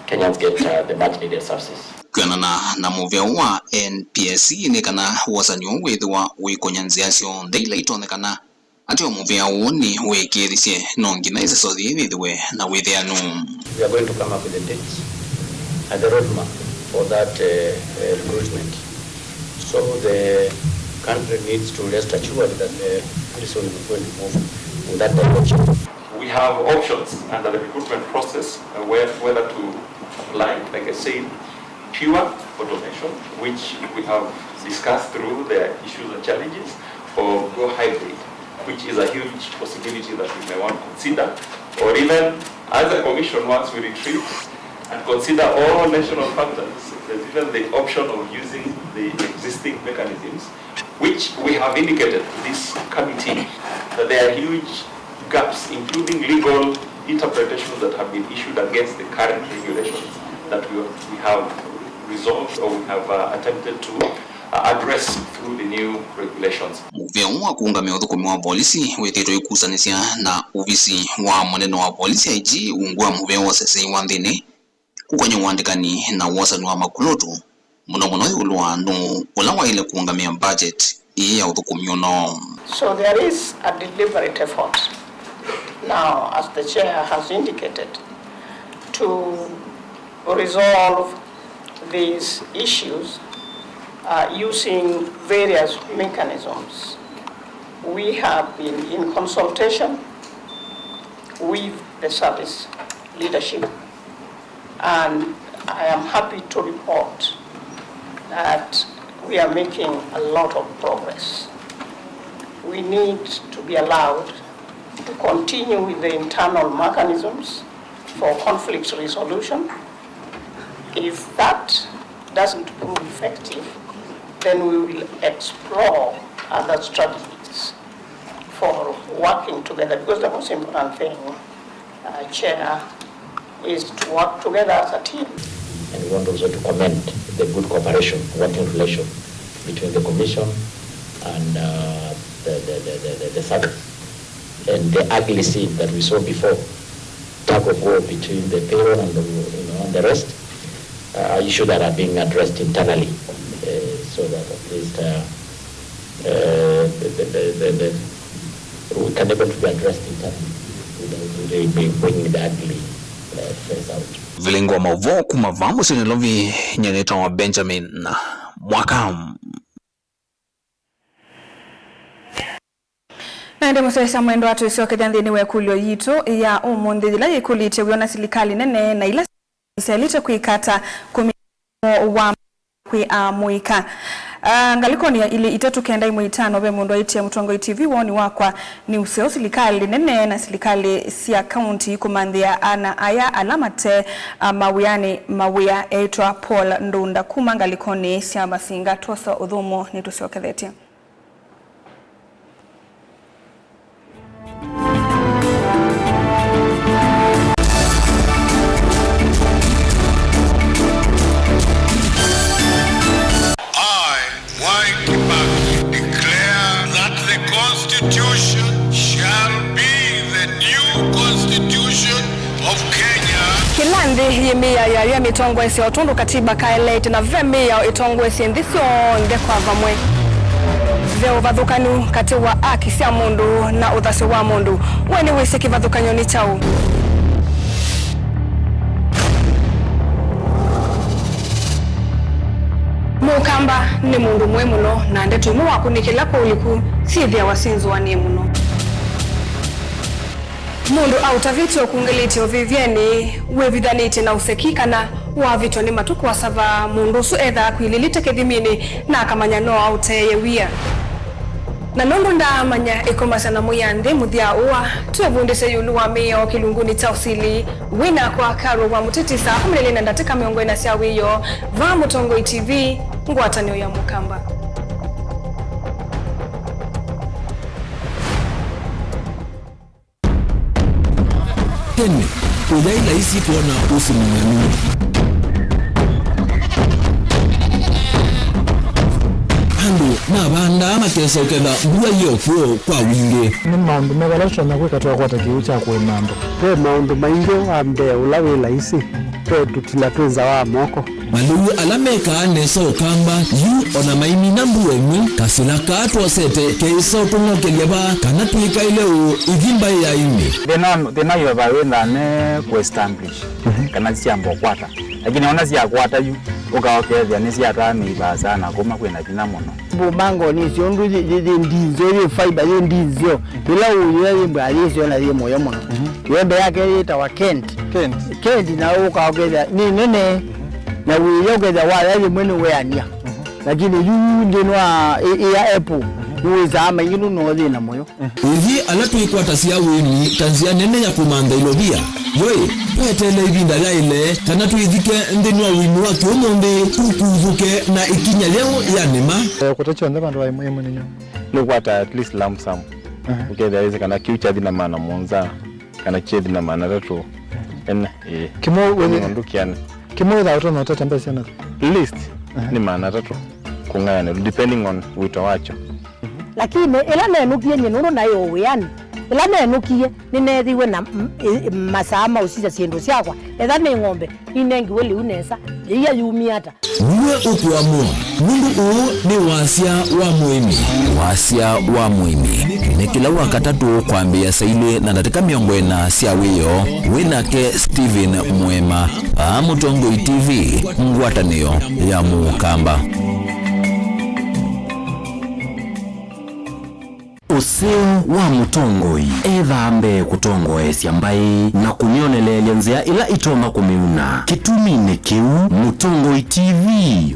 [SPEAKER 7] Kenyans get the much needed services.
[SPEAKER 6] Kana na muvea wa NPSC ni kana wasanyo wethwa wikonyanziasyo ndeila itonekana atio muvea woni wekithie nongi na SSO thithwe na withianu.
[SPEAKER 7] We are going to come up with the dates and the roadmap for that recruitment. So the country needs to rest assured that this one is going to move in that direction.
[SPEAKER 8] We have options under the recruitment process whether to apply, like I said, pure automation, which we have discussed through the issues and challenges, or go hybrid, which is a huge possibility that we may want to consider, or even as a commission, once we retreat, and consider all national factors. There's even the option of using the existing mechanisms, which we have indicated to this committee that there are huge gaps, including legal interpretations that have been issued against the current regulations that we have resolved or we have attempted to address through the new regulations.
[SPEAKER 6] Muveo wa kuungamia uthukumi wa polisi wetito ikusanisia na uvisi wa mwenendo wa polisi IG ungua muveo wa sese wa nthini kukwenye uandikani na wasani wa makulotu muno yulwa no ulawa ile kuungamia budget ya uthukumi uno.
[SPEAKER 9] So there is a deliberate effort now, as the chair has indicated, to resolve these issues using various mechanisms. We have been in consultation with the service leadership, and I am happy to report that we are making a lot of progress. We need to be allowed to continue with the internal mechanisms for conflict resolution. If that doesn't prove effective, then we will explore other strategies for working together, because the most important thing, Chair, is to work together as a team.
[SPEAKER 7] And we want also to commend the good cooperation, working relation between the Commission and the service. And the ugly scene that we saw before, tug of war between the payroll and the rest, issues that are being addressed internally, so that at least we can able to be addressed internally without bringing the ugly face out.
[SPEAKER 2] Vilingo mavo kumavambo sinilovi nyaneta wa Benjamin Mwakam.
[SPEAKER 1] Na ndemo sasa mwendo watu isio kithandini we kulio yito ya umundi dila yikulite wiona silikali nene na ila sialite kuikata wa muika. Ngaliko ni ili itatu kenda imu itano we mundu wa iti ya Mutongo TV woni wakwa ni useo silikali nene na silikali siya county kumandhia ana aya alamate mawia eitwa Paul Ndunda kuma ngaliko ni siya basinga toso udhumo ni tusio kethetia. Kilandi yemia ya mitongo esi otundu katiba kaelete na vemia itongo esi ndisio ndekwa vamwe. Veo vadhukanu kati wa akisi ya mundu na uthasi wa mundu. Weni wisiki vadhukanyo ni chau. Mukamba ni mundu mwemuno na ndetu muwa kunikila kwa uliku sivya wasinzu wa niemuno. Mundu autaviti okungeliti ovivyeni wevithaniti na usekika na wavito ni matuku wasava mundu su edha kuililite kethimini na kamanyano auteye wia. Na nundu nda manya ikomasa na muyande muthia uwa tuwevundise yulu wa mea o kilunguni tausili wina kwa karo wa mutitisa kumilele na ndatika miongo ina siya wiyo va Mutongo TV ngwatanio ya Mukamba.
[SPEAKER 2] Tene, ujaila isi kuona usi mwenye. Andu, na banda mateso keda mbua yokuo kwa wingi.
[SPEAKER 20] Ni maundu megalosha na kwekatoa kwa takiucha kwa imambo. Pe maundu maingi ambe ulawila isi. Pe tutila tuenza wa moko.
[SPEAKER 2] Malugu alameka neso kamba yu ona maimi nambu wenyu kasilaka atu sete keiso tungo keliaba kanatuika ileu igimba ya imi.
[SPEAKER 21] Thina yu wawenda ne ku-establish kana siambo kwata. Lakini ona siya kwata yu ukaokethia ni siya tami ibasa na kuma kwena thina muno.
[SPEAKER 19] Bumango ni siondu ndizo ye fiber ye ndizo. Bila uye yimba alisi ona ye moyo muno. Yembe yake itawa Kent na ukaokethia ni nene na wiyo kweza wala ye mwene weania. Lakini yu ndinwa ya Apple uweza ama yinu no thina moyo
[SPEAKER 2] uthi ala tuikwata cia wini tanzia nene ya kumanda ilobia yoi petele ibinda yaile kana tuithike ndini wa wini wa kiumunde tukuzuke na ikinya leo ya nima
[SPEAKER 20] kutacho ndaba ndo aimo ninyo
[SPEAKER 21] look what at least lump sum okay there is kana future dina maana monza kana chedi na maana tatu en
[SPEAKER 20] kimo wewe
[SPEAKER 21] ndukiana
[SPEAKER 20] kimo da auto no tatambe sana
[SPEAKER 21] list ni maana tatu kungana depending on wito wacho
[SPEAKER 22] lakini ila nenukie nyinuru nayo uyani ila nenukie ninethiwe na masama usija ciendu ciakwa etha ni ng'ombe inengi weli unesa iya yumiata
[SPEAKER 2] niwe ukuamua mundu uu ni wasia wa muimi ni kila wakatatu kwambia saile na ndatika miongo na cia wiyo winake Steven Mwema Mutongoi TV ngwatanio ya Mukamba.
[SPEAKER 10] Useo wa Mutongoi ethambe kutongoesya mbai na kunionelelya nzia ila itoma kumiuna kitumine kiu. Mutongoi TV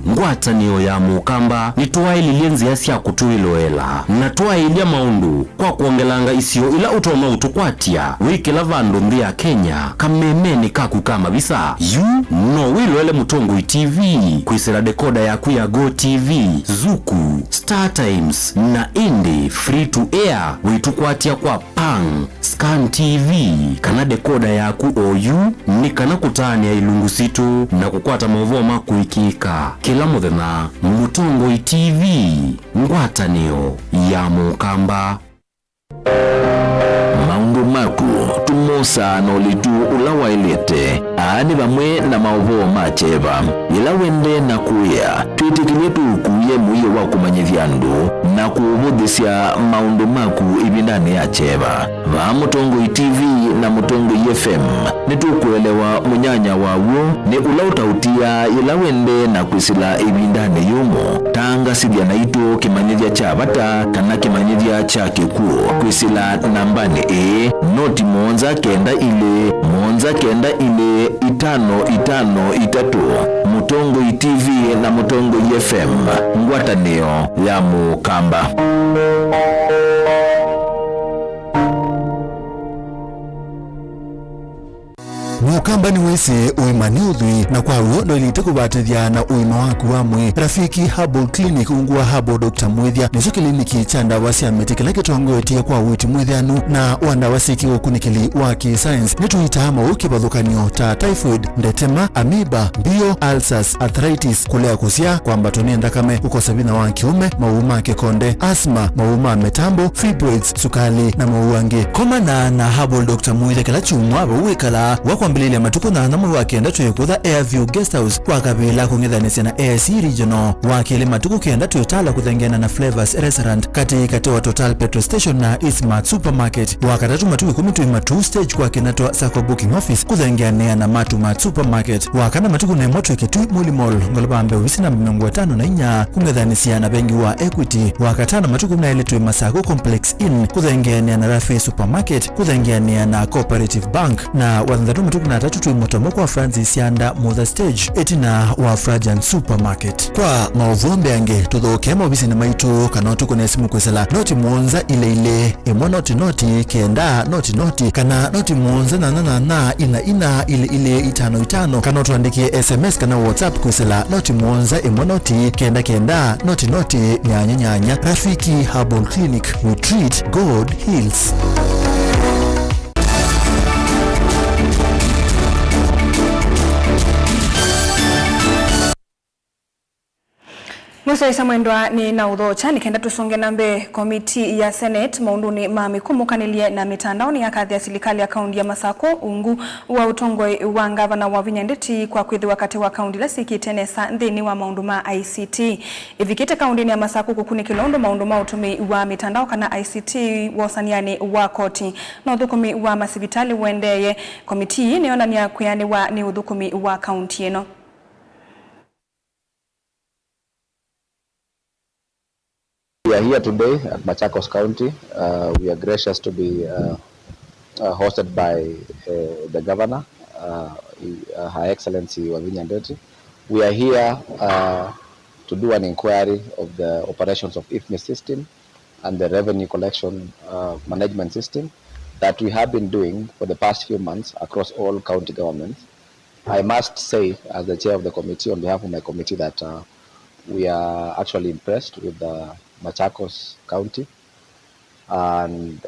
[SPEAKER 10] ngwatanio ya Mukamba nitwaililie nzia cia kutuiloela na twailia maundu kwa kuongelanga isio ila utoma utukwatia wikila vandu nthi ya Kenya kamemeni kaku kama visa yu no wiloele Mutongoi TV kwisira dekoda yaku ya Go TV, Zuku, Star Times na Indie free to air witukwatia kwa Pang, Scan TV kana dekoda yaku OU ni kana kutania ilungu situ na kukwata mauvoo makuikika kila muthenya. Mutongoi TV ngwatanio ya Mukamba.
[SPEAKER 2] Maundu maku tumosa no litu ulawailete ani bamwe na mauvoo macheva ila wende na kuya twitikilie tukuye muye wa kumanyithia ndu na kuuvudhisya maundu maku ibindani ya cheva va Mutongoi TV na Mutongoi FM nitukuelewa munyanya wawo ni ula utautia ila wende na kwisila ibindani yumo tanga sidya na itu kimanyithia cha bata kana kimanyithia cha kikuo kwisila nambani noti monza kenda ile 5553. Mutongoi TV na Mutongoi FM ngwatanio ya Mukamba.
[SPEAKER 16] Mukamba ni wese uimani udhui na kwa uo ndo ilite kubatithia na uima waku wamwe. Rafiki Herbal Clinic ungua Herbal Dr. Mwithia niso kliniki cha ndawa cia miti kila kitongoetie kwa witi mwithianu na wandawa siki ukunikili wa science nituitama ukibadhukanio ta typhoid, ndetema, amoeba, bio, ulcers, arthritis, kulea kusia kwamba toni ndakame ukosa bina wa kiume, mauma kekonde, asma, mauma metambo, fibroids, sukali na mauange. Komana na Herbal Dr. Mwithia kila chumwa uwekala wakwambilile matuku na namu wakenda tuyekutha Airview Guest House wakabila kungithanisya na AIC Regional wakili matuku kenda tuyotala kuthengena na Flavors Restaurant kati wa Total Petrol Station na Eastmart Supermarket wakatatu matuku 10 tuimatu stage kwa kinatwa Sacco Booking Office kuthengenea na Mart Supermarket wakana matuku na moto ketui Muli Mall ngolobambe wisina 54 kungithanisya na bengi wa Equity wakatana matuku na ile tuimasako Complex Inn kuthengenea na Rafi Supermarket kuthengenea na Cooperative Bank na wanzatu matuku na tatu tuimotomo kwa Francis Yanda Mother Stage etina wa Frajan Supermarket. Kwa mauvombe yange tuthokema obisi na maitu kanotu kuna simu kwesela noti muonza ile emo noti kenda noti kana noti muonza na ina ile 55 kanotu andikie SMS kana WhatsApp kwesela noti muonza emo noti kenda noti nyanya. Rafiki Herbal Clinic, we treat, God heals.
[SPEAKER 1] Musa isa mwendwa ni na udhocha nikenda tusonge nambe komiti ya Senate maunduni mamikumukaniliye na mitandaoni ya kadhi ya serikali ya kaunti ya Masako ungu wa Utongoi wa ngavana wa Vinyandeti kwa kwithi wakati wa kaunti la sikitenesa nthini wa maunduma ICT ivikite kaunti ya Masako kukuni kilondo maunduma utumi wa mitandao kana ICT wasaniani wa koti na udhukumi wa masibitali wendeye komiti niona ni ya kuyani wa ni udhukumi wa kaunti yeno.
[SPEAKER 11] We are here today at Machakos County. We are gracious to be hosted by the Governor, Her Excellency Wavinya Ndeti. We are here to do an inquiry of the operations of IFMI system and the revenue collection management system that we have been doing for the past few months across all county governments. I must say, as the chair of the committee, on behalf of my committee, that we are actually impressed with the Machakos County, and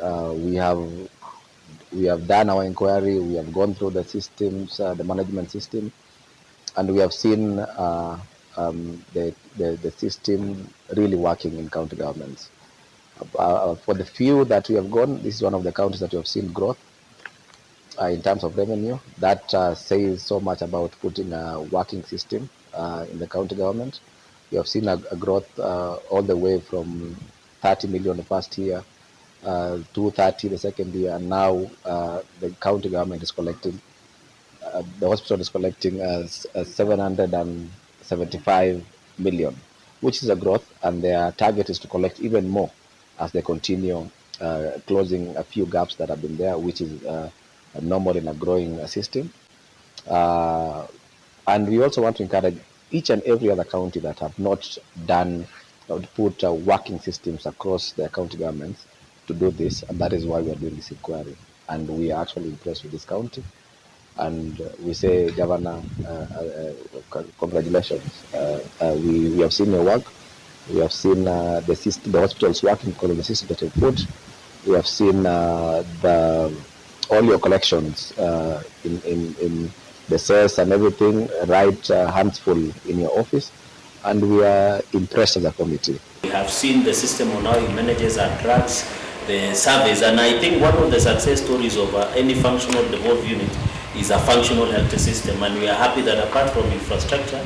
[SPEAKER 11] we have done our inquiry. We have gone through the systems, the management system, and we have seen the system really working in county governments. For the few that we have gone, this is one of the counties that we have seen growth in terms of revenue. That says so much about putting a working system in the county government. We have seen a growth all the way from 30 million the first year, 230 the second year, and now the county government is collecting, the hospital is collecting 775 million, which is a growth, and their target is to collect even more as they continue closing a few gaps that have been there, which is normal in a growing system. And we also want to encourage each and every other county that have not done or put working systems across their county governments to do this, and that is why we are doing this inquiry. And we are actually impressed with this county, and we say, Governor, congratulations. We have seen your work. We have seen the system, the hospitals working because of the system that you put. We have seen all your collections in the cells and everything, right, hands full in your office, and we are impressed as a committee.
[SPEAKER 3] We have seen the system on how it manages our drugs, the surveys, and I think one of the success stories of any functional devolved unit is a functional health system, and we are happy that apart from infrastructure,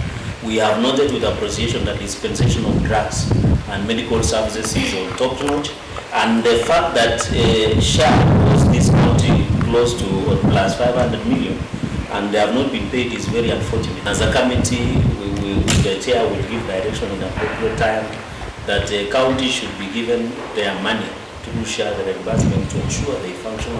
[SPEAKER 3] we have noted with appreciation that dispensation of drugs and medical services is on top notch, and the fact that SHA was discounting close to plus 500 million and they have not been paid is very unfortunate. As a committee, the chair will give direction in appropriate time that the county should be given their money to share the reimbursement to ensure they function.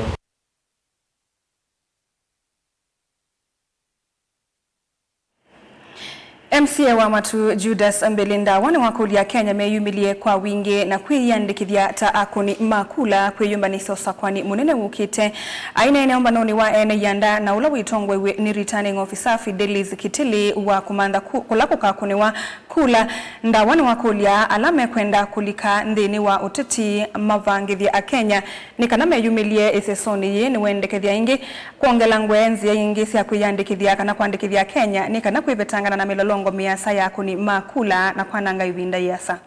[SPEAKER 1] MCA wa Matu Judas Mbelinda wana wakulia Kenya meyumilie kwa wingi na kwiyandikithia ta akuni makula kwiyumbanisa usakwani munene wukite aina eneomba noni wa ene yanda na ula witongwe ni returning officer Fidelis Kitili wa kumanda kulakuka kuni wa kula nda wana wakulia alame kwenda kulika ndini wa uteti mavangithia a Kenya nikana meyumilie isesoni ye ni wendekithia ingi kuongela ngwenzi ya ingi siya kwiyandikithia kana kuandikithia Kenya nikana kuivetangana na milolongo miasa yako ni makula na kwananga ibinda yasa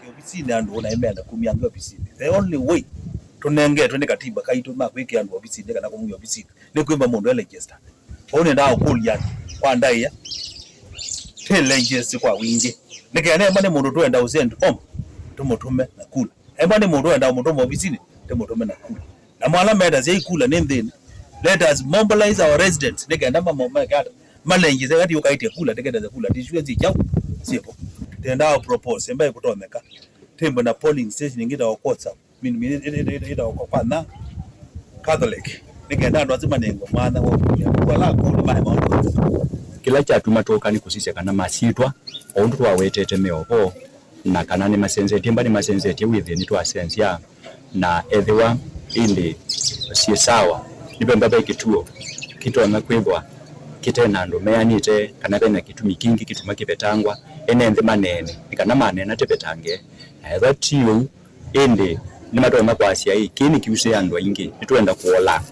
[SPEAKER 5] obisini andu ona emenda kumyangu obisini the only way tunenge twende katiba kaito makwike andu obisini kana kumya obisini ne kwemba mundu register one ndawo kulia kwa ndaya register kwa wingi nekene emane mundu twenda usend tumutume na kula emane mundu enda mutume obisini tumutume na kula na mwala meda zai kula nendeni. Let us mobilize our residents nekenda mama gata malengi zakati yokaite kula tekenda za kula tishuwe zijao sipo tenda propose embaye kutomeka tembo na polling station ngida wakotsa mimi ida wakopana Catholic nekenda ndo azima nengo mwana wala kulu maema
[SPEAKER 12] kila chatu matoka ni kusisya kana masitwa ondu twawetete meopo na kana ni masensitive mbali masensitive within to sense ya na edhiwa indi si sawa nibemba kituo kitu amakwebwa kitena ndo meanite kana bena kitumi kingi kituma kipetangwa enenze manene kana manene atepetange that you indi ni mato makwasya hii kini kiuse yandwa ingi nitwenda kuola.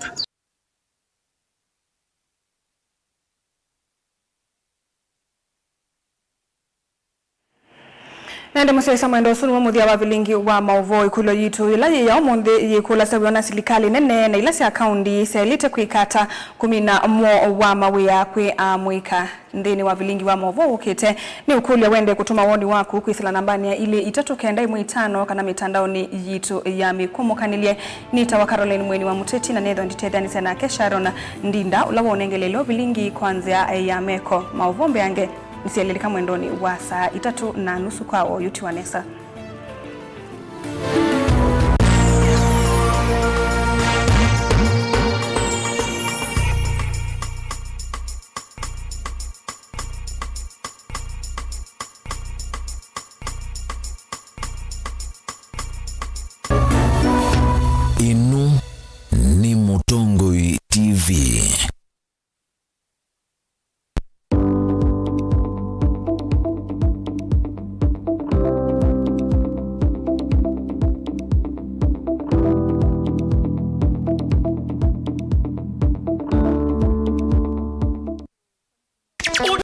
[SPEAKER 1] Nende musesa mwendo sunu muthia wa vilingi wa mauvo ikulo yitu ilaye ya omonde yikula sabiona silikali nene na ilasi akaundi selite kuikata 11 wa mawia kwe amwika ndeni wa vilingi wa mauvo ukite ni ukulia wende kutuma woni waku kuisila nambani ya ili itatu kenda imu itano kana mitandao ni yitu ya mikumu kanilie nita wa Caroline Mweni wa Muteti na nedo nditedani sena kesharona ndinda ulawa unengelelo vilingi kwanzia ya meko mauvo mbeange nisielelika mwendoni wa saa 3:30 kwa Yuti Wanesa.